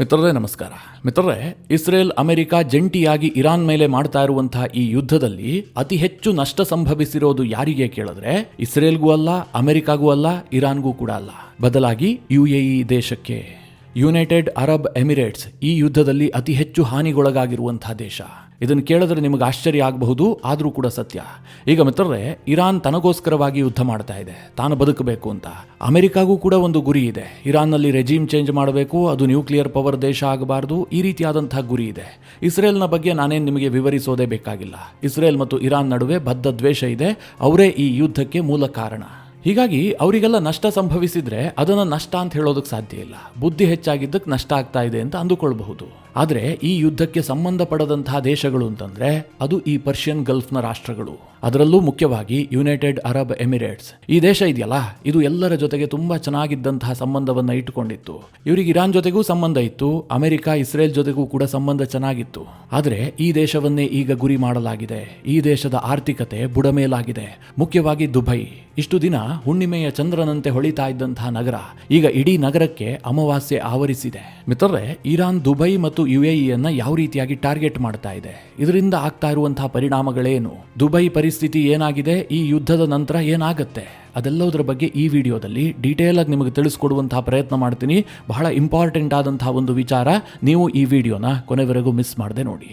ಮಿತ್ರರೇ ನಮಸ್ಕಾರ. ಮಿತ್ರರೇ, ಇಸ್ರೇಲ್ ಅಮೆರಿಕ ಜಂಟಿಯಾಗಿ ಇರಾನ್ ಮೇಲೆ ಮಾಡ್ತಾ ಇರುವಂತಹ ಈ ಯುದ್ಧದಲ್ಲಿ ಅತಿ ಹೆಚ್ಚು ನಷ್ಟ ಸಂಭವಿಸಿರೋದು ಯಾರಿಗೆ ಕೇಳಿದ್ರೆ ಇಸ್ರೇಲ್ಗೂ ಅಲ್ಲ, ಅಮೆರಿಕಾಗೂ ಅಲ್ಲ, ಇರಾನ್ಗೂ ಕೂಡ ಅಲ್ಲ, ಬದಲಾಗಿ UAE ದೇಶಕ್ಕೆ. ಯುನೈಟೆಡ್ ಅರಬ್ ಎಮಿರೇಟ್ಸ್ ಈ ಯುದ್ಧದಲ್ಲಿ ಅತಿ ಹೆಚ್ಚು ಹಾನಿಗೊಳಗಾಗಿರುವಂತಹ ದೇಶ. ಇದನ್ನು ಕೇಳಿದ್ರೆ ನಿಮಗೆ ಆಶ್ಚರ್ಯ ಆಗಬಹುದು, ಆದರೂ ಕೂಡ ಸತ್ಯ. ಈಗ ಮಿತ್ರರೇ, ಇರಾನ್ ತನಗೋಸ್ಕರವಾಗಿ ಯುದ್ಧ ಮಾಡ್ತಾ ಇದೆ, ತಾನು ಬದುಕಬೇಕು ಅಂತ. ಅಮೆರಿಕಾಗೂ ಕೂಡ ಒಂದು ಗುರಿ ಇದೆ, ಇರಾನ್ನಲ್ಲಿ ರೆಜಿಮ್ ಚೇಂಜ್ ಮಾಡಬೇಕು, ಅದು ನ್ಯೂಕ್ಲಿಯರ್ ಪವರ್ ದೇಶ ಆಗಬಾರ್ದು, ಈ ರೀತಿಯಾದಂತಹ ಗುರಿ ಇದೆ. ಇಸ್ರೇಲ್ನ ಬಗ್ಗೆ ನಾನೇನು ನಿಮಗೆ ವಿವರಿಸೋದೇ ಬೇಕಾಗಿಲ್ಲ. ಇಸ್ರೇಲ್ ಮತ್ತು ಇರಾನ್ ನಡುವೆ ಬದ್ಧ ದ್ವೇಷ ಇದೆ, ಅವರೇ ಈ ಯುದ್ಧಕ್ಕೆ ಮೂಲ ಕಾರಣ. ಹೀಗಾಗಿ ಅವರಿಗೆಲ್ಲ ನಷ್ಟ ಸಂಭವಿಸಿದ್ರೆ ಅದನ್ನು ನಷ್ಟ ಅಂತ ಹೇಳೋದಕ್ಕೆ ಸಾಧ್ಯ ಇಲ್ಲ. ಬುದ್ಧಿ ಹೆಚ್ಚಾಗಿದ್ದಕ್ಕೆ ನಷ್ಟ ಆಗ್ತಾ ಇದೆ ಅಂತ ಅಂದುಕೊಳ್ಬಹುದು. ಆದರೆ ಈ ಯುದ್ಧಕ್ಕೆ ಸಂಬಂಧಪಡದಂತಹ ದೇಶಗಳು ಅಂತಂದ್ರೆ ಅದು ಈ ಪರ್ಷಿಯನ್ ಗಲ್ಫ್ನ ರಾಷ್ಟ್ರಗಳು, ಅದರಲ್ಲೂ ಮುಖ್ಯವಾಗಿ ಯುನೈಟೆಡ್ ಅರಬ್ ಎಮಿರೇಟ್ಸ್. ಈ ದೇಶ ಇದೆಯಲ್ಲ, ಇದು ಎಲ್ಲರ ಜೊತೆಗೆ ತುಂಬಾ ಚೆನ್ನಾಗಿದ್ದಂತಹ ಸಂಬಂಧವನ್ನ ಇಟ್ಟುಕೊಂಡಿತ್ತು. ಇವರಿಗೆ ಇರಾನ್ ಜೊತೆಗೂ ಸಂಬಂಧ ಇತ್ತು, ಅಮೆರಿಕ ಇಸ್ರೇಲ್ ಜೊತೆಗೂ ಕೂಡ ಸಂಬಂಧ ಚೆನ್ನಾಗಿತ್ತು. ಆದರೆ ಈ ದೇಶವನ್ನೇ ಈಗ ಗುರಿ ಮಾಡಲಾಗಿದೆ. ಈ ದೇಶದ ಆರ್ಥಿಕತೆ ಬುಡಮೇಲಾಗಿದೆ, ಮುಖ್ಯವಾಗಿ ದುಬೈ. ಇಷ್ಟು ದಿನ ಹುಣ್ಣಿಮೆಯ ಚಂದ್ರನಂತೆ ಹೊಳಿತಾ ಇದ್ದಂತಹ ನಗರ ಈಗ ಇಡೀ ನಗರಕ್ಕೆ ಅಮಾವಾಸ್ಯೆ ಆವರಿಸಿದೆ. ಮಿತ್ರರೇ, ಇರಾನ್ ದುಬೈ ಮತ್ತು UAEಯನ್ನ ಯಾವ ರೀತಿಯಾಗಿ ಟಾರ್ಗೆಟ್ ಮಾಡ್ತಾ ಇದೆ, ಇದರಿಂದ ಆಗ್ತಾ ಇರುವಂತಹ ಪರಿಣಾಮಗಳೇನು, ದುಬೈ ಪರಿಸ್ಥಿತಿ ಏನಾಗಿದೆ, ಈ ಯುದ್ಧದ ನಂತರ ಏನಾಗುತ್ತೆ, ಅದೆಲ್ಲದರ ಬಗ್ಗೆ ಈ ವಿಡಿಯೋದಲ್ಲಿ ಡೀಟೇಲ್ ಆಗಿ ನಿಮಗೆ ತಿಳಿಸ್ಕೊಡುವಂತಹ ಪ್ರಯತ್ನ ಮಾಡ್ತೀನಿ. ಬಹಳ ಇಂಪಾರ್ಟೆಂಟ್ ಆದಂತಹ ಒಂದು ವಿಚಾರ, ನೀವು ಈ ವಿಡಿಯೋನ ಕೊನೆವರೆಗೂ ಮಿಸ್ ಮಾಡದೆ ನೋಡಿ.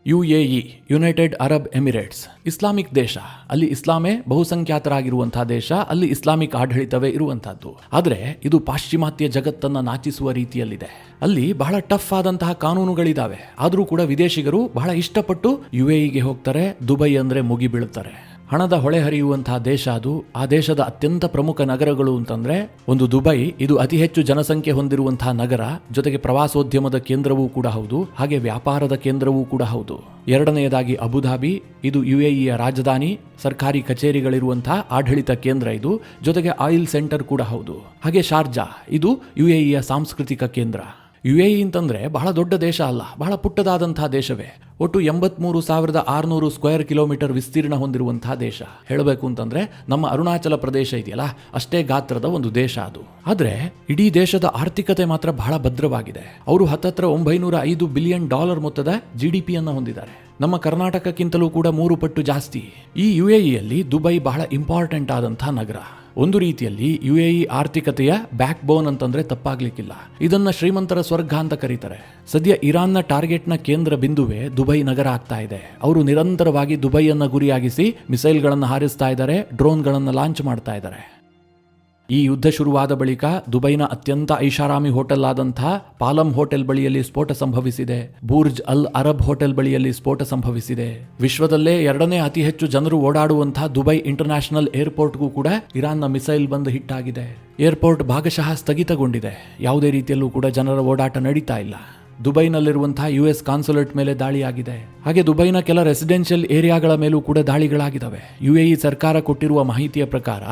UAE United Arab Emirates Islamic ದೇಶ. ಅಲ್ಲಿ ಇಸ್ಲಾಮೇ ಬಹುಸಂಖ್ಯಾತರಾಗಿರುವಂತಹ ದೇಶ, ಅಲ್ಲಿ ಇಸ್ಲಾಮಿಕ್ ಆಡಳಿತವೇ ಇರುವಂತಹದ್ದು. ಆದರೆ ಇದು ಪಾಶ್ಚಿಮಾತ್ಯ ಜಗತ್ತನ್ನ ನಾಚಿಸುವ ರೀತಿಯಲ್ಲಿದೆ. ಅಲ್ಲಿ ಬಹಳ ಟಫ್ ಆದಂತಹ ಕಾನೂನುಗಳಿದಾವೆ. ಆದರೂ ಕೂಡ ವಿದೇಶಿಗರು ಬಹಳ ಇಷ್ಟಪಟ್ಟು UAEಗೆ ಹೋಗ್ತಾರೆ. ದುಬೈ ಅಂದ್ರೆ ಮುಗಿ ಬೀಳುತ್ತಾರೆ. ಹಣದ ಹೊಳೆ ಹರಿಯುವಂತಹ ದೇಶ ಅದು. ಆ ದೇಶದ ಅತ್ಯಂತ ಪ್ರಮುಖ ನಗರಗಳು ಅಂತಂದ್ರೆ ಒಂದು ದುಬೈ, ಇದು ಅತಿ ಹೆಚ್ಚು ಜನಸಂಖ್ಯೆ ಹೊಂದಿರುವಂತಹ ನಗರ, ಜೊತೆಗೆ ಪ್ರವಾಸೋದ್ಯಮದ ಕೇಂದ್ರವೂ ಕೂಡ ಹೌದು, ಹಾಗೆ ವ್ಯಾಪಾರದ ಕೇಂದ್ರವೂ ಕೂಡ ಹೌದು. ಎರಡನೆಯದಾಗಿ ಅಬುಧಾಬಿ, ಇದು UAEಯ ರಾಜಧಾನಿ, ಸರ್ಕಾರಿ ಕಚೇರಿಗಳಿರುವಂತಹ ಆಡಳಿತ ಕೇಂದ್ರ ಇದು, ಜೊತೆಗೆ ಆಯಿಲ್ ಸೆಂಟರ್ ಕೂಡ ಹೌದು. ಹಾಗೆ ಶಾರ್ಜಾ, ಇದು UAEಯ ಸಾಂಸ್ಕೃತಿಕ ಕೇಂದ್ರ. UAE ಅಂತಂದ್ರೆ ಬಹಳ ದೊಡ್ಡ ದೇಶ ಅಲ್ಲ, ಬಹಳ ಪುಟ್ಟದಾದಂತಹ ದೇಶವೇ. ಒಟ್ಟು 83,600 ಸ್ಕ್ವೇರ್ ಕಿಲೋಮೀಟರ್ ವಿಸ್ತೀರ್ಣ ಹೊಂದಿರುವಂತಹ ದೇಶ. ಹೇಳಬೇಕು ಅಂತಂದ್ರೆ ನಮ್ಮ ಅರುಣಾಚಲ ಪ್ರದೇಶ ಇದೆಯಲ್ಲ, ಅಷ್ಟೇ ಗಾತ್ರದ ಒಂದು ದೇಶ ಅದು. ಆದ್ರೆ ಇಡೀ ದೇಶದ ಆರ್ಥಿಕತೆ ಮಾತ್ರ ಬಹಳ ಭದ್ರವಾಗಿದೆ. ಅವರು ಹತ್ತತ್ರ $905 ಬಿಲಿಯನ್ ಮೊತ್ತದ GDPಯನ್ನ ಹೊಂದಿದ್ದಾರೆ. ನಮ್ಮ ಕರ್ನಾಟಕಕ್ಕಿಂತಲೂ ಕೂಡ 3 ಪಟ್ಟು ಜಾಸ್ತಿ. ಈ UAEಯಲ್ಲಿ ದುಬೈ ಬಹಳ ಇಂಪಾರ್ಟೆಂಟ್ ಆದಂತಹ ನಗರ. ಒಂದು ರೀತಿಯಲ್ಲಿ UAE ಆರ್ಥಿಕತೆಯ ಬ್ಯಾಕ್ ಬೋನ್ ಅಂತಂದ್ರೆ ತಪ್ಪಾಗ್ಲಿಕ್ಕಿಲ್ಲ. ಇದನ್ನ ಶ್ರೀಮಂತರ ಸ್ವರ್ಗ ಅಂತ ಕರೀತಾರೆ. ಸದ್ಯ ಇರಾನ್ನ ಟಾರ್ಗೆಟ್ನ ಕೇಂದ್ರ ಬಿಂದುವೆ ದುಬೈ ನಗರ ಆಗ್ತಾ ಇದೆ. ಅವರು ನಿರಂತರವಾಗಿ ದುಬೈಯನ್ನ ಗುರಿಯಾಗಿಸಿ ಮಿಸೈಲ್ಗಳನ್ನು ಹಾರಿಸ್ತಾ ಇದ್ದಾರೆ, ಡ್ರೋನ್ಗಳನ್ನು ಲಾಂಚ್ ಮಾಡ್ತಾ ಇದ್ದಾರೆ. ಈ ಯುದ್ಧ ಶುರುವಾದ ಬಳಿಕ ದುಬೈನ ಅತ್ಯಂತ ಐಷಾರಾಮಿ ಹೋಟೆಲ್ ಆದಂತಹ ಪಾಲಂ ಹೋಟೆಲ್ ಬಳಿಯಲ್ಲಿ ಸ್ಫೋಟ ಸಂಭವಿಸಿದೆ. ಬುರ್ಜ್ ಅಲ್ ಅರಬ್ ಹೋಟೆಲ್ ಬಳಿಯಲ್ಲಿ ಸ್ಫೋಟ ಸಂಭವಿಸಿದೆ. ವಿಶ್ವದಲ್ಲೇ 2ನೇ ಅತಿ ಹೆಚ್ಚು ಜನರು ಓಡಾಡುವಂತಹ ದುಬೈ ಇಂಟರ್ನ್ಯಾಷನಲ್ ಏರ್ಪೋರ್ಟ್ಗೂ ಕೂಡ ಇರಾನ್ನ ಮಿಸೈಲ್ ಬಂದು ಹಿಟ್ ಆಗಿದೆ. ಏರ್ಪೋರ್ಟ್ ಭಾಗಶಃ ಸ್ಥಗಿತಗೊಂಡಿದೆ. ಯಾವುದೇ ರೀತಿಯಲ್ಲೂ ಕೂಡ ಜನರ ಓಡಾಟ ನಡೀತಾ ಇಲ್ಲ. ದುಬೈನಲ್ಲಿರುವಂತಹ US ಕಾನ್ಸುಲೇಟ್ ಮೇಲೆ ದಾಳಿಯಾಗಿದೆ. ಹಾಗೆ ದುಬೈನ ಕೆಲ ರೆಸಿಡೆನ್ಷಿಯಲ್ ಏರಿಯಾಗಳ ಮೇಲೂ ಕೂಡ ದಾಳಿಗಳಾಗಿದ್ದಾವೆ. UAE ಸರ್ಕಾರ ಕೊಟ್ಟಿರುವ ಮಾಹಿತಿಯ ಪ್ರಕಾರ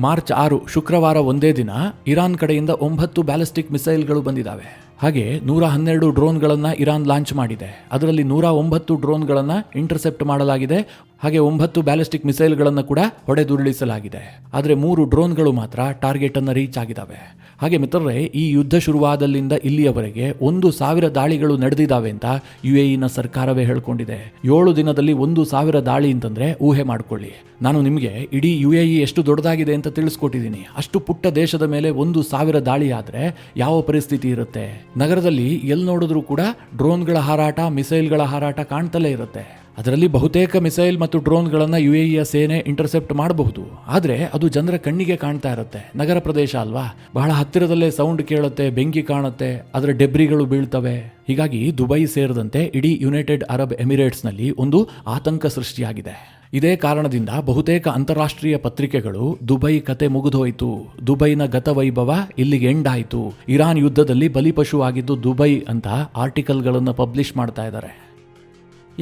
ಮಾರ್ಚ್ 6 ಶುಕ್ರವಾರ ಒಂದೇ ದಿನ ಇರಾನ್ ಕಡೆಯಿಂದ 9 ಬ್ಯಾಲಿಸ್ಟಿಕ್ ಮಿಸೈಲ್ಗಳು ಬಂದಿದ್ದಾವೆ. ಹಾಗೆ 112 ಡ್ರೋನ್ಗಳನ್ನು ಇರಾನ್ ಲಾಂಚ್ ಮಾಡಿದೆ. ಅದರಲ್ಲಿ 109 ಡ್ರೋನ್ಗಳನ್ನು ಇಂಟರ್ಸೆಪ್ಟ್ ಮಾಡಲಾಗಿದೆ. ಹಾಗೆ 9 ಬ್ಯಾಲಿಸ್ಟಿಕ್ ಮಿಸೈಲ್ಗಳನ್ನು ಕೂಡ ಹೊಡೆದುರುಳಿಸಲಾಗಿದೆ. ಆದರೆ 3 ಡ್ರೋನ್ಗಳು ಮಾತ್ರ ಟಾರ್ಗೆಟ್ ಅನ್ನು ರೀಚ್ ಆಗಿದ್ದಾವೆ. ಹಾಗೆ ಮಿತ್ರರೇ, ಈ ಯುದ್ಧ ಶುರುವಾದಲ್ಲಿಂದ ಇಲ್ಲಿಯವರೆಗೆ 1,000 ದಾಳಿಗಳು ನಡೆದಿದ್ದಾವೆ ಅಂತ UAEನ ಸರ್ಕಾರವೇ ಹೇಳ್ಕೊಂಡಿದೆ. 7 ದಿನದಲ್ಲಿ 1,000 ದಾಳಿ ಅಂತಂದ್ರೆ ಊಹೆ ಮಾಡ್ಕೊಳ್ಳಿ. ನಾನು ನಿಮಗೆ ಇಡೀ UAE ಎಷ್ಟು ದೊಡ್ಡದಾಗಿದೆ ಅಂತ ತಿಳಿಸ್ಕೊಟ್ಟಿದ್ದೀನಿ. ಅಷ್ಟು ಪುಟ್ಟ ದೇಶದ ಮೇಲೆ 1,000 ದಾಳಿ ಆದ್ರೆ ಯಾವ ಪರಿಸ್ಥಿತಿ ಇರುತ್ತೆ? ನಗರದಲ್ಲಿ ಎಲ್ಲಿ ನೋಡಿದ್ರೂ ಕೂಡ ಡ್ರೋನ್ಗಳ ಹಾರಾಟ, ಮಿಸೈಲ್ಗಳ ಹಾರಾಟ ಕಾಣ್ತಲೇ ಇರುತ್ತೆ. ಅದರಲ್ಲಿ ಬಹುತೇಕ ಮಿಸೈಲ್ ಮತ್ತು ಡ್ರೋನ್ಗಳನ್ನು UAEಯ ಸೇನೆ ಇಂಟರ್ಸೆಪ್ಟ್ ಮಾಡಬಹುದು. ಆದರೆ ಅದು ಜನರ ಕಣ್ಣಿಗೆ ಕಾಣ್ತಾ ಇರುತ್ತೆ. ನಗರ ಪ್ರದೇಶ ಅಲ್ವಾ, ಬಹಳ ಹತ್ತಿರದಲ್ಲೇ ಸೌಂಡ್ ಕೇಳುತ್ತೆ, ಬೆಂಕಿ ಕಾಣುತ್ತೆ, ಅದರ ಡೆಬ್ರಿಗಳು ಬೀಳ್ತವೆ. ಹೀಗಾಗಿ ದುಬೈ ಸೇರಿದಂತೆ ಇಡೀ ಯುನೈಟೆಡ್ ಅರಬ್ ಎಮಿರೇಟ್ಸ್ನಲ್ಲಿ ಒಂದು ಆತಂಕ ಸೃಷ್ಟಿಯಾಗಿದೆ. ಇದೇ ಕಾರಣದಿಂದ ಬಹುತೇಕ ಅಂತಾರಾಷ್ಟ್ರೀಯ ಪತ್ರಿಕೆಗಳು ದುಬೈ ಕತೆ ಮುಗಿದೋಯ್ತು, ದುಬೈನ ಗತವೈಭವ ಇಲ್ಲಿಗೆ ಎಂಡ್ ಆಯಿತು, ಇರಾನ್ ಯುದ್ಧದಲ್ಲಿ ಬಲಿಪಶು ಆಗಿದ್ದು ದುಬೈ ಅಂತ ಆರ್ಟಿಕಲ್ಗಳನ್ನು ಪಬ್ಲಿಷ್ ಮಾಡ್ತಾ ಇದ್ದಾರೆ.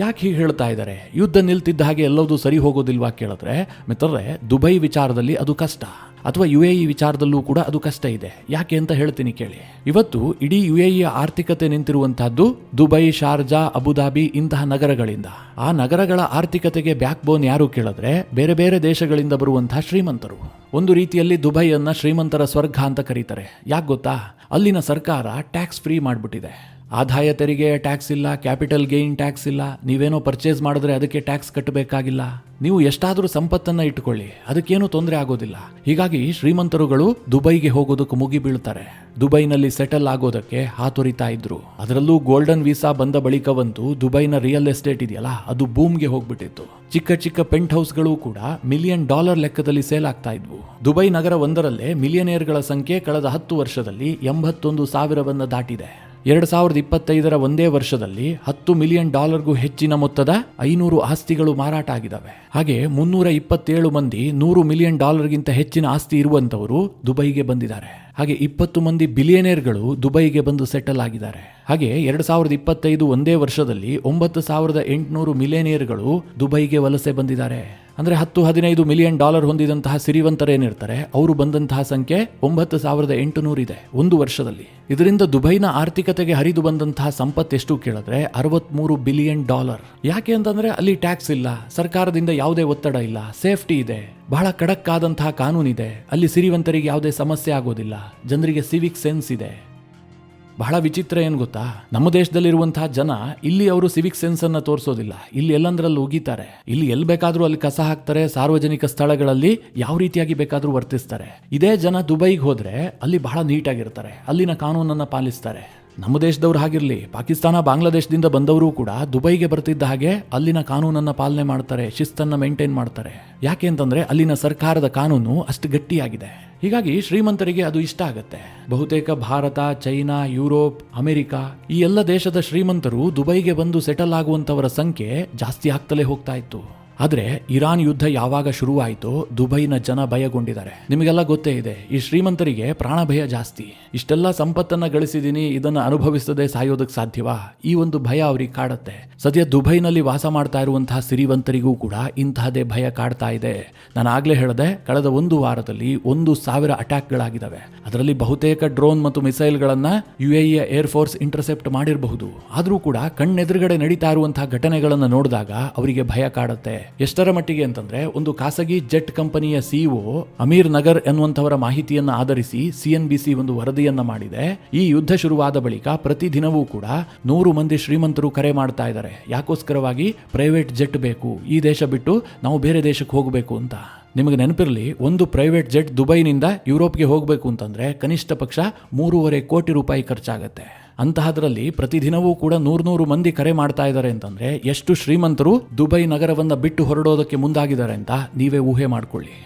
ಯಾಕೆ ಹೀಗೆ ಹೇಳ್ತಾ ಇದ್ದಾರೆ? ಯುದ್ಧ ನಿಲ್ತಿದ್ದ ಹಾಗೆ ಎಲ್ಲವೂ ಸರಿ ಹೋಗೋದಿಲ್ವಾ ಕೇಳಿದ್ರೆ ಮಿತ್ರರೇ, ದುಬೈ ವಿಚಾರದಲ್ಲಿ ಅದು ಕಷ್ಟ. ಅಥವಾ UAE ವಿಚಾರದಲ್ಲೂ ಕೂಡ ಅದು ಕಷ್ಟ ಇದೆ. ಯಾಕೆ ಅಂತ ಹೇಳ್ತೀನಿ ಕೇಳಿ. ಇವತ್ತು ಇಡೀ UAEಯ ಆರ್ಥಿಕತೆ ನಿಂತಿರುವಂತಹದ್ದು ದುಬೈ, ಶಾರ್ಜಾ, ಅಬುಧಾಬಿ ಇಂತಹ ನಗರಗಳಿಂದ. ಆ ನಗರಗಳ ಆರ್ಥಿಕತೆಗೆ ಬ್ಯಾಕ್ ಬೋನ್ ಯಾರು ಕೇಳಿದ್ರೆ ಬೇರೆ ಬೇರೆ ದೇಶಗಳಿಂದ ಬರುವಂತಹ ಶ್ರೀಮಂತರು. ಒಂದು ರೀತಿಯಲ್ಲಿ ದುಬೈಯನ್ನ ಶ್ರೀಮಂತರ ಸ್ವರ್ಗ ಅಂತ ಕರೀತಾರೆ. ಯಾಕೆ ಗೊತ್ತಾ? ಅಲ್ಲಿನ ಸರ್ಕಾರ ಟ್ಯಾಕ್ಸ್ ಫ್ರೀ ಮಾಡಿಬಿಟ್ಟಿದೆ. ಆದಾಯ ತೆರಿಗೆ ಟ್ಯಾಕ್ಸ್ ಇಲ್ಲ, ಕ್ಯಾಪಿಟಲ್ ಗೇನ್ ಟ್ಯಾಕ್ಸ್ ಇಲ್ಲ, ನೀವೇನೋ ಪರ್ಚೇಸ್ ಮಾಡಿದ್ರೆ ಅದಕ್ಕೆ ಟ್ಯಾಕ್ಸ್ ಕಟ್ಟಬೇಕಾಗಿಲ್ಲ. ನೀವು ಎಷ್ಟಾದರೂ ಸಂಪತ್ತನ್ನ ಇಟ್ಕೊಳ್ಳಿ, ಅದಕ್ಕೇನು ತೊಂದರೆ ಆಗೋದಿಲ್ಲ. ಹೀಗಾಗಿ ಶ್ರೀಮಂತರುಗಳು ದುಬೈಗೆ ಹೋಗೋದಕ್ಕೆ ಮುಗಿ ಬೀಳ್ತಾರೆ. ದುಬೈನಲ್ಲಿ ಸೆಟಲ್ ಆಗೋದಕ್ಕೆ ಹಾತೊರಿತಾ ಇದ್ರು. ಅದರಲ್ಲೂ ಗೋಲ್ಡನ್ ವೀಸಾ ಬಂದ ಬಳಿಕವಂತೂ ದುಬೈನ ರಿಯಲ್ ಎಸ್ಟೇಟ್ ಇದೆಯಲ್ಲ, ಅದು ಬೂಮ್ಗೆ ಹೋಗ್ಬಿಟ್ಟಿತ್ತು. ಚಿಕ್ಕ ಚಿಕ್ಕ ಪೆಂಟ್ ಹೌಸ್ಗಳು ಕೂಡ $1 ಮಿಲಿಯನ್ ಲೆಕ್ಕದಲ್ಲಿ ಸೇಲ್ ಆಗ್ತಾ ಇದ್ವು. ದುಬೈ ನಗರ ಒಂದರಲ್ಲೇ ಮಿಲಿಯನೇರ್ಗಳ ಸಂಖ್ಯೆ ಕಳೆದ 10 ವರ್ಷದಲ್ಲಿ 81,000 ದಾಟಿದೆ. 2025 ಒಂದೇ ವರ್ಷದಲ್ಲಿ $10 ಮಿಲಿಯನ್ ಹೆಚ್ಚಿನ ಮೊತ್ತದ 500 ಆಸ್ತಿಗಳು ಮಾರಾಟ ಆಗಿದ್ದಾವೆ. ಹಾಗೆ 327 ಮಂದಿ $100 ಮಿಲಿಯನ್ ಗಿಂತ ಹೆಚ್ಚಿನ ಆಸ್ತಿ ಇರುವಂತವರು ದುಬೈಗೆ ಬಂದಿದ್ದಾರೆ. ಹಾಗೆ 20 ಮಂದಿ ಬಿಲಿಯನೇರ್ಗಳು ದುಬೈಗೆ ಬಂದು ಸೆಟಲ್ ಆಗಿದ್ದಾರೆ. ಹಾಗೆ 2025 ಒಂದೇ ವರ್ಷದಲ್ಲಿ 9,800 ಮಿಲಿಯನೇರ್ಗಳು ದುಬೈಗೆ ವಲಸೆ ಬಂದಿದ್ದಾರೆ. ಅಂದ್ರೆ $10-15 ಮಿಲಿಯನ್ ಹೊಂದಿದಂತಹ ಸಿರಿವಂತರೇನಿರ್ತಾರೆ ಅವರು ಬಂದಂತಹ ಸಂಖ್ಯೆ 9,800 ಇದೆ ಒಂದು ವರ್ಷದಲ್ಲಿ. ಇದರಿಂದ ದುಬೈನ ಆರ್ಥಿಕತೆಗೆ ಹರಿದು ಬಂದಂತಹ ಸಂಪತ್ತೆಷ್ಟು ಕೇಳಿದ್ರೆ $63 ಬಿಲಿಯನ್. ಯಾಕೆ ಅಂತಂದ್ರೆ ಅಲ್ಲಿ ಟ್ಯಾಕ್ಸ್ ಇಲ್ಲ, ಸರ್ಕಾರದಿಂದ ಯಾವುದೇ ಒತ್ತಡ ಇಲ್ಲ, ಸೇಫ್ಟಿ ಇದೆ, ಬಹಳ ಖಡಕ್ ಆದಂತಹ ಕಾನೂನಿದೆ, ಅಲ್ಲಿ ಸಿರಿವಂತರಿಗೆ ಯಾವುದೇ ಸಮಸ್ಯೆ ಆಗೋದಿಲ್ಲ, ಜನರಿಗೆ ಸಿವಿಕ್ ಸೆನ್ಸ್ ಇದೆ. ಬಹಳ ವಿಚಿತ್ರ ಏನು ಗೊತ್ತಾ? ನಮ್ಮ ದೇಶದಲ್ಲಿರುವಂತಹ ಜನ ಇಲ್ಲಿ ಅವರು ಸಿವಿಕ್ ಸೆನ್ಸ್ ಅನ್ನ ತೋರಿಸೋದಿಲ್ಲ. ಇಲ್ಲಿ ಎಲ್ಲಂದ್ರಲ್ಲಿ ಉಗಿತಾರೆ, ಇಲ್ಲಿ ಎಲ್ಲಿ ಬೇಕಾದ್ರೂ ಅಲ್ಲಿ ಕಸ ಹಾಕ್ತಾರೆ, ಸಾರ್ವಜನಿಕ ಸ್ಥಳಗಳಲ್ಲಿ ಯಾವ ರೀತಿಯಾಗಿ ಬೇಕಾದ್ರೂ ವರ್ತಿಸ್ತಾರೆ. ಇದೇ ಜನ ದುಬೈಗೆ ಹೋದ್ರೆ ಅಲ್ಲಿ ಬಹಳ ನೀಟಾಗಿರ್ತಾರೆ, ಅಲ್ಲಿನ ಕಾನೂನನ್ನ ಪಾಲಿಸ್ತಾರೆ. ನಮ್ಮ ದೇಶದವ್ರು ಹಾಗಿರ್ಲಿ, ಪಾಕಿಸ್ತಾನ, ಬಾಂಗ್ಲಾದೇಶದಿಂದ ಬಂದವರು ಕೂಡ ದುಬೈಗೆ ಬರ್ತಿದ್ದ ಹಾಗೆ ಅಲ್ಲಿನ ಕಾನೂನನ್ನ ಪಾಲನೆ ಮಾಡ್ತಾರೆ, ಶಿಸ್ತನ್ನ ಮೇಂಟೈನ್ ಮಾಡ್ತಾರೆ. ಯಾಕೆ ಅಂತಂದ್ರೆ ಅಲ್ಲಿನ ಸರ್ಕಾರದ ಕಾನೂನು ಅಷ್ಟು ಗಟ್ಟಿಯಾಗಿದೆ. ಹೀಗಾಗಿ ಶ್ರೀಮಂತರಿಗೆ ಅದು ಇಷ್ಟ ಆಗತ್ತೆ. ಬಹುತೇಕ ಭಾರತ, ಚೈನಾ, ಯುರೋಪ್, ಅಮೆರಿಕ ಈ ಎಲ್ಲ ದೇಶದ ಶ್ರೀಮಂತರು ದುಬೈಗೆ ಬಂದು ಸೆಟಲ್ ಆಗುವಂತವರ ಸಂಖ್ಯೆ ಜಾಸ್ತಿ ಆಗ್ತಲೇ ಹೋಗ್ತಾ ಇತ್ತು. ಆದ್ರೆ ಇರಾನ್ ಯುದ್ಧ ಯಾವಾಗ ಶುರುವಾಯಿತೋ ದುಬೈನ ಜನ ಭಯಗೊಂಡಿದ್ದಾರೆ. ನಿಮಗೆಲ್ಲ ಗೊತ್ತೇ ಇದೆ, ಈ ಶ್ರೀಮಂತರಿಗೆ ಪ್ರಾಣ ಭಯ ಜಾಸ್ತಿ. ಇಷ್ಟೆಲ್ಲ ಸಂಪತ್ತನ್ನ ಗಳಿಸಿದೀನಿ, ಇದನ್ನ ಅನುಭವಿಸದೆ ಸಾಯೋದಕ್ಕೆ ಸಾಧ್ಯವಾ? ಈ ಒಂದು ಭಯ ಅವ್ರಿಗೆ ಕಾಡುತ್ತೆ. ಸದ್ಯ ದುಬೈನಲ್ಲಿ ವಾಸ ಮಾಡ್ತಾ ಇರುವಂತಹ ಸಿರಿವಂತರಿಗೂ ಕೂಡ ಇಂತಹದೇ ಭಯ ಕಾಡ್ತಾ ಇದೆ. ನಾನು ಆಗ್ಲೇ ಹೇಳಿದೆ, ಕಳೆದ ಒಂದು ವಾರದಲ್ಲಿ 1,000 ಅಟ್ಯಾಕ್ಗಳಾಗಿದ್ದಾವೆ. ಅದರಲ್ಲಿ ಬಹುತೇಕ ಡ್ರೋನ್ ಮತ್ತು ಮಿಸೈಲ್ಗಳನ್ನ UAE ಏರ್ ಫೋರ್ಸ್ ಇಂಟರ್ಸೆಪ್ಟ್ ಮಾಡಿರಬಹುದು. ಆದ್ರೂ ಕೂಡ ಕಣ್ಣೆದುರುಗಡೆ ನಡೀತಾ ಇರುವಂತಹ ಘಟನೆಗಳನ್ನ ನೋಡಿದಾಗ ಅವರಿಗೆ ಭಯ ಕಾಡುತ್ತೆ. ಎಷ್ಟರ ಮಟ್ಟಿಗೆ ಅಂತಂದ್ರೆ, ಒಂದು ಖಾಸಗಿ ಜೆಟ್ ಕಂಪನಿಯ CEO ಅಮೀರ್ ನಗರ್ ಎನ್ನುವಂತವರ ಮಾಹಿತಿಯನ್ನ ಆಧರಿಸಿ CNBC ಒಂದು ವರದಿಯನ್ನ ಮಾಡಿದೆ. ಈ ಯುದ್ಧ ಶುರುವಾದ ಬಳಿಕ ಪ್ರತಿದಿನವೂ ಕೂಡ 100 ಮಂದಿ ಶ್ರೀಮಂತರು ಕರೆ ಮಾಡ್ತಾ ಇದ್ದಾರೆ. ಯಾಕೋಸ್ಕರವಾಗಿ? ಪ್ರೈವೇಟ್ ಜೆಟ್ ಬೇಕು, ಈ ದೇಶ ಬಿಟ್ಟು ನಾವು ಬೇರೆ ದೇಶಕ್ಕೆ ಹೋಗಬೇಕು ಅಂತ. ನಿಮಗೆ ನೆನಪಿರಲಿ, ಒಂದು ಪ್ರೈವೇಟ್ ಜೆಟ್ ದುಬೈನಿಂದ ಯುರೋಪ್ಗೆ ಹೋಗಬೇಕು ಅಂತಂದ್ರೆ ಕನಿಷ್ಠ ಪಕ್ಷ $3.5 ಕೋಟಿ ಖರ್ಚಾಗತ್ತೆ. ಅಂತಹದ್ರಲ್ಲಿ ಪ್ರತಿದಿನವೂ ಕೂಡ 100 ಮಂದಿ ಕರೆ ಮಾಡ್ತಾ ಇದ್ದಾರೆ ಅಂತಂದ್ರೆ ಎಷ್ಟು ಶ್ರೀಮಂತರು ದುಬೈ ನಗರವನ್ನ ಬಿಟ್ಟು ಹೊರಡೋದಕ್ಕೆ ಮುಂದಾಗಿದ್ದಾರೆ ಅಂತ ನೀವೇ ಊಹೆ ಮಾಡ್ಕೊಳ್ಳಿ.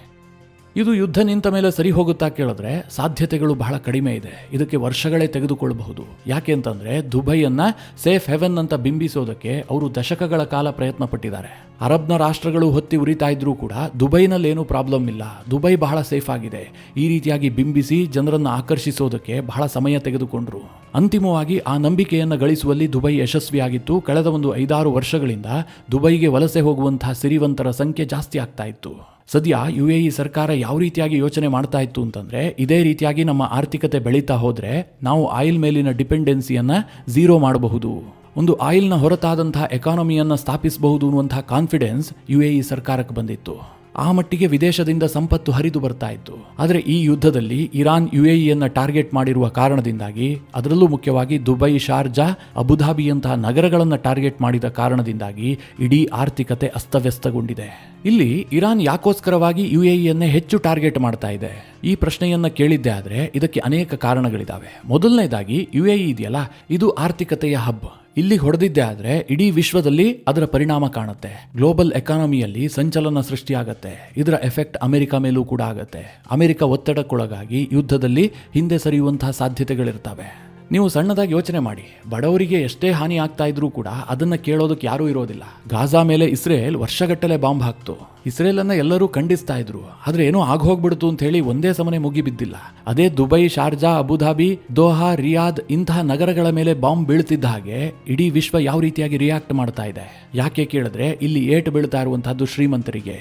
ಇದು ಯುದ್ಧ ನಿಂತ ಮೇಲೆ ಸರಿ ಹೋಗುತ್ತಾ ಕೇಳಿದ್ರೆ ಸಾಧ್ಯತೆಗಳು ಬಹಳ ಕಡಿಮೆ ಇದೆ. ಇದಕ್ಕೆ ವರ್ಷಗಳೇ ತೆಗೆದುಕೊಳ್ಳಬಹುದು. ಯಾಕೆ ಅಂತಂದ್ರೆ ದುಬೈಯನ್ನ ಸೇಫ್ ಹೆವೆನ್ ಅಂತ ಬಿಂಬಿಸೋದಕ್ಕೆ ಅವರು ದಶಕಗಳ ಕಾಲ ಪ್ರಯತ್ನ ಪಟ್ಟಿದ್ದಾರೆ. ಅರಬ್ನ ರಾಷ್ಟ್ರಗಳು ಹೊತ್ತಿ ಉರಿತಾ ಇದ್ರೂ ಕೂಡ ದುಬೈನಲ್ಲಿ ಏನೂ ಪ್ರಾಬ್ಲಮ್ ಇಲ್ಲ, ದುಬೈ ಬಹಳ ಸೇಫ್ ಆಗಿದೆ, ಈ ರೀತಿಯಾಗಿ ಬಿಂಬಿಸಿ ಜನರನ್ನು ಆಕರ್ಷಿಸೋದಕ್ಕೆ ಬಹಳ ಸಮಯ ತೆಗೆದುಕೊಂಡ್ರು. ಅಂತಿಮವಾಗಿ ಆ ನಂಬಿಕೆಯನ್ನು ಗಳಿಸುವಲ್ಲಿ ದುಬೈ ಯಶಸ್ವಿಯಾಗಿತ್ತು. ಕಳೆದ ಒಂದು 5-6 ವರ್ಷಗಳಿಂದ ದುಬೈಗೆ ವಲಸೆ ಹೋಗುವಂತಹ ಸಿರಿವಂತರ ಸಂಖ್ಯೆ ಜಾಸ್ತಿ ಆಗ್ತಾ ಇತ್ತು. ಸದ್ಯ UAE ಸರ್ಕಾರ ಯಾವ ರೀತಿಯಾಗಿ ಯೋಚನೆ ಮಾಡ್ತಾ ಇತ್ತು ಅಂತಂದ್ರೆ, ಇದೇ ರೀತಿಯಾಗಿ ನಮ್ಮ ಆರ್ಥಿಕತೆ ಬೆಳೀತಾ ಹೋದ್ರೆ ನಾವು ಆಯಿಲ್ ಮೇಲಿನ ಡಿಪೆಂಡೆನ್ಸಿಯನ್ನ 0 ಮಾಡಬಹುದು, ಒಂದು ಆಯಿಲ್ನ ಹೊರತಾದಂತಹ ಎಕಾನಮಿಯನ್ನ ಸ್ಥಾಪಿಸಬಹುದು ಅನ್ನುವಂತಹ ಕಾನ್ಫಿಡೆನ್ಸ್ UAE ಸರ್ಕಾರಕ್ಕೆ ಬಂದಿತ್ತು. ಆ ಮಟ್ಟಿಗೆ ವಿದೇಶದಿಂದ ಸಂಪತ್ತು ಹರಿದು ಬರ್ತಾ ಇತ್ತು. ಆದರೆ ಈ ಯುದ್ಧದಲ್ಲಿ ಇರಾನ್ UAEಯನ್ನ ಟಾರ್ಗೆಟ್ ಮಾಡಿರುವ ಕಾರಣದಿಂದಾಗಿ, ಅದರಲ್ಲೂ ಮುಖ್ಯವಾಗಿ ದುಬೈ, ಶಾರ್ಜಾ, ಅಬುಧಾಬಿಯಂತಹ ನಗರಗಳನ್ನು ಟಾರ್ಗೆಟ್ ಮಾಡಿದ ಕಾರಣದಿಂದಾಗಿ ಇಡೀ ಆರ್ಥಿಕತೆ ಅಸ್ತವ್ಯಸ್ತಗೊಂಡಿದೆ. ಇಲ್ಲಿ ಇರಾನ್ ಯಾಕೋಸ್ಕರವಾಗಿ UAEಯನ್ನೇ ಹೆಚ್ಚು ಟಾರ್ಗೆಟ್ ಮಾಡ್ತಾ ಇದೆ? ಈ ಪ್ರಶ್ನೆಯನ್ನ ಕೇಳಿದ್ದೆ ಆದ್ರೆ ಇದಕ್ಕೆ ಅನೇಕ ಕಾರಣಗಳಿದಾವೆ. ಮೊದಲನೇದಾಗಿ UAE ಇದೆಯಲ್ಲ, ಇದು ಆರ್ಥಿಕತೆಯ ಹಬ್. ಇಲ್ಲಿ ಹೊಡೆದಿದ್ದೆ ಆದ್ರೆ ಇಡೀ ವಿಶ್ವದಲ್ಲಿ ಅದರ ಪರಿಣಾಮ ಕಾಣುತ್ತೆ. ಗ್ಲೋಬಲ್ ಎಕಾನಮಿಯಲ್ಲಿ ಸಂಚಲನ ಸೃಷ್ಟಿಯಾಗತ್ತೆ. ಇದರ ಎಫೆಕ್ಟ್ ಅಮೆರಿಕ ಮೇಲೂ ಕೂಡ ಆಗತ್ತೆ. ಅಮೆರಿಕ ಒತ್ತಡಕ್ಕೊಳಗಾಗಿ ಯುದ್ಧದಲ್ಲಿ ಹಿಂದೆ ಸರಿಯುವಂತಹ ಸಾಧ್ಯತೆಗಳಿರ್ತವೆ. ನೀವು ಸಣ್ಣದಾಗಿ ಯೋಚನೆ ಮಾಡಿ, ಬಡವರಿಗೆ ಎಷ್ಟೇ ಹಾನಿ ಆಗ್ತಾ ಇದ್ರೂ ಕೂಡ ಅದನ್ನ ಕೇಳೋದಕ್ಕೆ ಯಾರೂ ಇರೋದಿಲ್ಲ. ಗಾಜಾ ಮೇಲೆ ಇಸ್ರೇಲ್ ವರ್ಷಗಟ್ಟಲೆ ಬಾಂಬ್ ಹಾಕ್ತು. ಇಸ್ರೇಲ್ ಅನ್ನ ಎಲ್ಲರೂ ಖಂಡಿಸ್ತಾ ಇದ್ರು. ಆದ್ರೆ ಏನೋ ಆಗೋಗ್ಬಿಡ್ತು ಅಂತ ಹೇಳಿ ಒಂದೇ ಸಮನೆ ಮುಗಿಬಿದ್ದಿಲ್ಲ. ಅದೇ Dubai, Sharjah, Abu Dhabi, Doha, Riyadh ಇಂತಹ ನಗರಗಳ ಮೇಲೆ ಬಾಂಬ್ ಬೀಳ್ತಿದ್ದ ಹಾಗೆ ಇಡೀ ವಿಶ್ವ ಯಾವ ರೀತಿಯಾಗಿ ರಿಯಾಕ್ಟ್ ಮಾಡ್ತಾ ಇದೆ? ಯಾಕೆ ಕೇಳಿದ್ರೆ ಇಲ್ಲಿ ಏಟು ಬೀಳ್ತಾ ಇರುವಂತಹದ್ದು ಶ್ರೀಮಂತರಿಗೆ.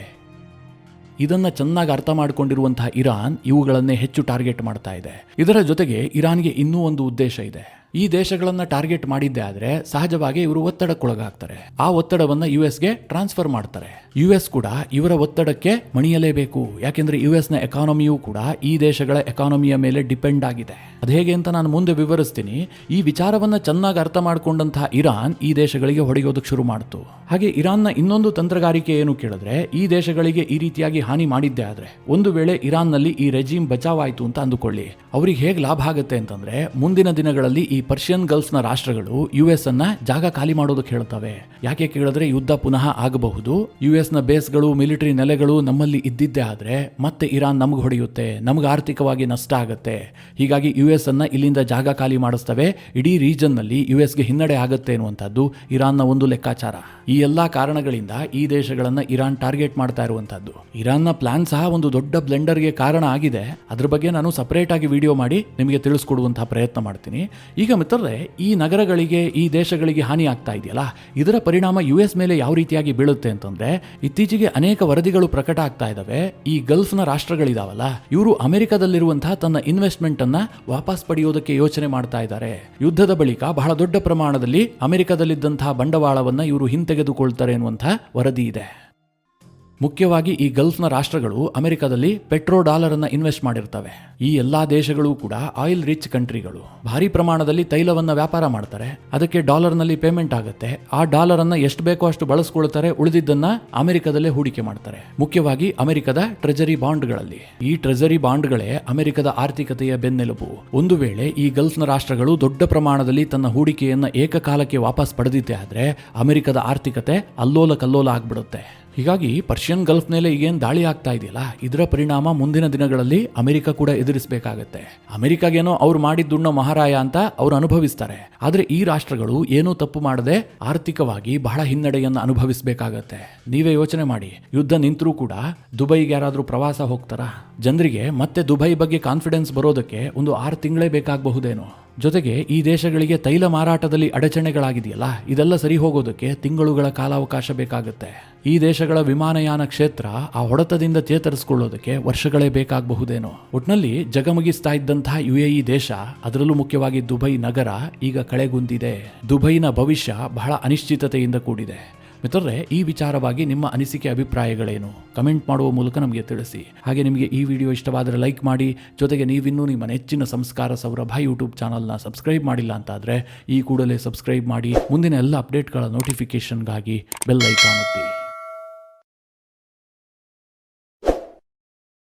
ಇದನ್ನ ಚೆನ್ನಾಗಿ ಅರ್ಥ ಮಾಡಿಕೊಂಡಿರುವಂತಹ ಇರಾನ್ ಇವುಗಳನ್ನೇ ಹೆಚ್ಚು ಟಾರ್ಗೆಟ್ ಮಾಡ್ತಾ ಇದೆ. ಇದರ ಜೊತೆಗೆ ಇರಾನ್ಗೆ ಇನ್ನೂ ಒಂದು ಉದ್ದೇಶ ಇದೆ. ಈ ದೇಶಗಳನ್ನ ಟಾರ್ಗೆಟ್ ಮಾಡಿದ್ದೆ ಆದ್ರೆ ಸಹಜವಾಗಿ ಇವರು ಒತ್ತಡಕ್ಕೊಳಗಾಗ್ತಾರೆ. ಆ ಒತ್ತಡವನ್ನ ಯುಎಸ್ಗೆ ಟ್ರಾನ್ಸ್ಫರ್ ಮಾಡ್ತಾರೆ. ಯುಎಸ್ ಕೂಡ ಇವರ ಒತ್ತಡಕ್ಕೆ ಮಣಿಯಲೇಬೇಕು. ಯಾಕೆಂದ್ರೆ ಯುಎಸ್ನ ಎಕಾನಮಿಯೂ ಕೂಡ ಈ ದೇಶಗಳ ಎಕಾನಮಿಯ ಮೇಲೆ ಡಿಪೆಂಡ್ ಆಗಿದೆ. ಅದು ಹೇಗೆ ಅಂತ ನಾನು ಮುಂದೆ ವಿವರಿಸ್ತೀನಿ. ಈ ವಿಚಾರವನ್ನ ಚೆನ್ನಾಗಿ ಅರ್ಥ ಮಾಡಿಕೊಂಡಂತಹ ಇರಾನ್ ಈ ದೇಶಗಳಿಗೆ ಹೊಡೆಯೋದಕ್ಕೆ ಶುರು ಮಾಡ್ತು. ಹಾಗೆ ಇರಾನ್ನ ಇನ್ನೊಂದು ತಂತ್ರಗಾರಿಕೆ ಏನು ಕೇಳಿದ್ರೆ, ಈ ದೇಶಗಳಿಗೆ ಈ ರೀತಿಯಾಗಿ ಹಾನಿ ಮಾಡಿದ್ದೆ ಆದ್ರೆ ಒಂದು ವೇಳೆ ಇರಾನ್ನಲ್ಲಿ ಈ ರೆಜಿಮ್ ಬಚಾವಾಯ್ತು ಅಂತ ಅಂದುಕೊಳ್ಳಿ, ಅವ್ರಿಗೆ ಹೇಗೆ ಲಾಭ ಆಗುತ್ತೆ ಅಂತಂದ್ರೆ ಮುಂದಿನ ದಿನಗಳಲ್ಲಿ ಈ ಪರ್ಷಿಯನ್ ಗಲ್ಫ್ನ ರಾಷ್ಟ್ರಗಳು ಯುಎಸ್ ಅನ್ನ ಜಾಗ ಖಾಲಿ ಮಾಡೋದಕ್ಕೆ ಹೇಳ್ತವೆ. ಯಾಕೆ ಕೇಳಿದ್ರೆ ಯುದ್ಧ ಪುನಃ ಆಗಬಹುದು. ಯುಎಸ್ ನ ಬೇಸ್ಗಳು, ಮಿಲಿಟರಿ ನೆಲೆಗಳು ನಮ್ಮಲ್ಲಿ ಇದ್ದಿದ್ದೇ ಆದ್ರೆ ಮತ್ತೆ ಇರಾನ್ ನಮ್ಗೆ ಹೊಡೆಯುತ್ತೆ, ನಮ್ಗೆ ಆರ್ಥಿಕವಾಗಿ ನಷ್ಟ ಆಗುತ್ತೆ. ಹೀಗಾಗಿ ಯುಎಸ್ ಅನ್ನ ಇಲ್ಲಿಂದ ಜಾಗ ಖಾಲಿ ಮಾಡಿಸ್ತವೆ. ಇಡೀ ರೀಜನ್ ನಲ್ಲಿ ಯುಎಸ್ಗೆ ಹಿನ್ನಡೆ ಆಗುತ್ತೆ ಅನ್ನುವಂಥದ್ದು ಇರಾನ್ನ ಒಂದು ಲೆಕ್ಕಾಚಾರ. ಈ ಎಲ್ಲಾ ಕಾರಣಗಳಿಂದ ಈ ದೇಶಗಳನ್ನ ಇರಾನ್ ಟಾರ್ಗೆಟ್ ಮಾಡ್ತಾ ಇರುವಂತದ್ದು. ಇರಾನ್ನ ಪ್ಲಾನ್ ಸಹ ಒಂದು ದೊಡ್ಡ ಬ್ಲೆಂಡರ್ಗೆ ಕಾರಣ ಆಗಿದೆ. ಅದ್ರ ಬಗ್ಗೆ ನಾನು ಸಪರೇಟ್ ಆಗಿ ವಿಡಿಯೋ ಮಾಡಿ ನಿಮಗೆ ತಿಳಿಸ್ಕೊಡುವಂತಹ ಪ್ರಯತ್ನ ಮಾಡ್ತೀನಿ. ಈಗ ಮಿತ್ರರೇ, ಈ ನಗರಗಳಿಗೆ, ಈ ದೇಶಗಳಿಗೆ ಹಾನಿ ಆಗ್ತಾ ಇದೆಯಲ್ಲ, ಇದರ ಪರಿಣಾಮ ಯುಎಸ್ ಮೇಲೆ ಯಾವ ರೀತಿಯಾಗಿ ಬೀಳುತ್ತೆ ಅಂತಂದ್ರೆ, ಇತ್ತೀಚೆಗೆ ಅನೇಕ ವರದಿಗಳು ಪ್ರಕಟ ಆಗ್ತಾ ಇದಾವೆ. ಈ ಗಲ್ಫ್ನ ರಾಷ್ಟ್ರಗಳಿದಾವಲ್ಲ, ಇವರು ಅಮೆರಿಕದಲ್ಲಿರುವಂತಹ ತನ್ನ ಇನ್ವೆಸ್ಟ್ಮೆಂಟ್ ಅನ್ನ ವಾಪಸ್ ಪಡೆಯೋದಕ್ಕೆ ಯೋಚನೆ ಮಾಡ್ತಾ ಇದ್ದಾರೆ. ಯುದ್ಧದ ಬಳಿಕ ಬಹಳ ದೊಡ್ಡ ಪ್ರಮಾಣದಲ್ಲಿ ಅಮೆರಿಕದಲ್ಲಿದ್ದಂತಹ ಬಂಡವಾಳವನ್ನ ಇವರು ಹಿಂತೆಗೆದುಕೊಳ್ತಾರೆ ಎನ್ನುವಂತಹ ವರದಿ ಇದೆ. ಮುಖ್ಯವಾಗಿ ಈ ಗಲ್ಫ್ನ ರಾಷ್ಟ್ರಗಳು ಅಮೆರಿಕದಲ್ಲಿ ಪೆಟ್ರೋ ಡಾಲರ್ ಅನ್ನ ಇನ್ವೆಸ್ಟ್ ಮಾಡಿರ್ತವೆ. ಈ ಎಲ್ಲಾ ದೇಶಗಳು ಕೂಡ ಆಯಿಲ್ ರಿಚ್ ಕಂಟ್ರಿಗಳು. ಭಾರಿ ಪ್ರಮಾಣದಲ್ಲಿ ತೈಲವನ್ನ ವ್ಯಾಪಾರ ಮಾಡ್ತಾರೆ. ಅದಕ್ಕೆ ಡಾಲರ್ನಲ್ಲಿ ಪೇಮೆಂಟ್ ಆಗುತ್ತೆ. ಆ ಡಾಲರ್ ಅನ್ನ ಎಷ್ಟು ಬೇಕೋ ಅಷ್ಟು ಬಳಸ್ಕೊಳ್ತಾರೆ. ಉಳಿದಿದ್ದನ್ನ ಅಮೆರಿಕದಲ್ಲೇ ಹೂಡಿಕೆ ಮಾಡ್ತಾರೆ. ಮುಖ್ಯವಾಗಿ ಅಮೆರಿಕದ ಟ್ರೆಜರಿ ಬಾಂಡ್ಗಳಲ್ಲಿ. ಈ ಟ್ರೆಜರಿ ಬಾಂಡ್ಗಳೇ ಅಮೆರಿಕದ ಆರ್ಥಿಕತೆಯ ಬೆನ್ನೆಲುಬು. ಒಂದು ವೇಳೆ ಈ ಗಲ್ಫ್ನ ರಾಷ್ಟ್ರಗಳು ದೊಡ್ಡ ಪ್ರಮಾಣದಲ್ಲಿ ತನ್ನ ಹೂಡಿಕೆಯನ್ನ ಏಕಕಾಲಕ್ಕೆ ವಾಪಸ್ ಪಡೆದಿದ್ದೆ ಆದ್ರೆ ಅಮೆರಿಕದ ಆರ್ಥಿಕತೆ ಅಲ್ಲೋಲ ಕಲ್ಲೋಲ ಆಗ್ಬಿಡುತ್ತೆ. ಹೀಗಾಗಿ ಪರ್ಷಿಯನ್ ಗಲ್ಫ್ ಮೇಲೆ ಈಗೇನು ದಾಳಿ ಆಗ್ತಾ ಇದೆಯಲ್ಲ, ಇದರ ಪರಿಣಾಮ ಮುಂದಿನ ದಿನಗಳಲ್ಲಿ ಅಮೆರಿಕ ಕೂಡ ಎದುರಿಸಬೇಕಾಗತ್ತೆ. ಅಮೆರಿಕಾಗೇನೋ ಅವ್ರು ಮಾಡಿದ್ದುಣ್ಣ ಮಹಾರಾಯ ಅಂತ ಅವ್ರು ಅನುಭವಿಸ್ತಾರೆ. ಆದ್ರೆ ಈ ರಾಷ್ಟ್ರಗಳು ಏನೂ ತಪ್ಪು ಮಾಡದೆ ಆರ್ಥಿಕವಾಗಿ ಬಹಳ ಹಿನ್ನಡೆಯನ್ನು ಅನುಭವಿಸಬೇಕಾಗತ್ತೆ. ನೀವೇ ಯೋಚನೆ ಮಾಡಿ, ಯುದ್ಧ ನಿಂತರೂ ಕೂಡ ದುಬೈಗೆ ಯಾರಾದ್ರೂ ಪ್ರವಾಸ ಹೋಗ್ತಾರಾ? ಜನರಿಗೆ ಮತ್ತೆ ದುಬೈ ಬಗ್ಗೆ ಕಾನ್ಫಿಡೆನ್ಸ್ ಬರೋದಕ್ಕೆ ಒಂದು 6 ತಿಂಗಳೇ ಬೇಕಾಗಬಹುದೇನೋ. ಜೊತೆಗೆ ಈ ದೇಶಗಳಿಗೆ ತೈಲ ಮಾರಾಟದಲ್ಲಿ ಅಡಚಣೆಗಳಾಗಿದೆಯಲ್ಲ, ಇದೆಲ್ಲ ಸರಿ ಹೋಗೋದಕ್ಕೆ ತಿಂಗಳುಗಳ ಕಾಲಾವಕಾಶ ಬೇಕಾಗುತ್ತೆ. ಈ ದೇಶಗಳ ವಿಮಾನಯಾನ ಕ್ಷೇತ್ರ ಆ ಹೊಡೆತದಿಂದ ಚೇತರಿಸಿಕೊಳ್ಳೋದಕ್ಕೆ ವರ್ಷಗಳೇ ಬೇಕಾಗಬಹುದೇನೋ. ಒಟ್ನಲ್ಲಿ ಜಗಮಗಿಸ್ತಾ ಇದ್ದಂತಹ UAE ದೇಶ, ಅದರಲ್ಲೂ ಮುಖ್ಯವಾಗಿ ದುಬೈ ನಗರ ಈಗ ಕಳೆಗುಂದಿದೆ. ದುಬೈನ ಭವಿಷ್ಯ ಬಹಳ ಅನಿಶ್ಚಿತತೆಯಿಂದ ಕೂಡಿದೆ. ಮಿತ್ರರೇ, ಈ ವಿಚಾರವಾಗಿ ನಿಮ್ಮ ಅನಿಸಿಕೆ, ಅಭಿಪ್ರಾಯಗಳೇನು? ಕಮೆಂಟ್ ಮಾಡುವ ಮೂಲಕ ನಮಗೆ ತಿಳಿಸಿ. ಹಾಗೆ ನಿಮಗೆ ಈ ವಿಡಿಯೋ ಇಷ್ಟವಾದರೆ ಲೈಕ್ ಮಾಡಿ. ಜೊತೆಗೆ ನೀವಿನ್ನೂ ನಿಮ್ಮ ನೆಚ್ಚಿನ ಸಂಸ್ಕಾರ ಸೌರಭ ಯೂಟ್ಯೂಬ್ ಚಾನಲ್ನ ಸಬ್ಸ್ಕ್ರೈಬ್ ಮಾಡಿಲ್ಲ ಅಂತಾದರೆ ಈ ಕೂಡಲೇ ಸಬ್ಸ್ಕ್ರೈಬ್ ಮಾಡಿ. ಮುಂದಿನ ಎಲ್ಲ ಅಪ್ಡೇಟ್ಗಳ ನೋಟಿಫಿಕೇಷನ್ಗಾಗಿ ಬೆಲ್ ಐಕಾನ್ ಒತ್ತಿ.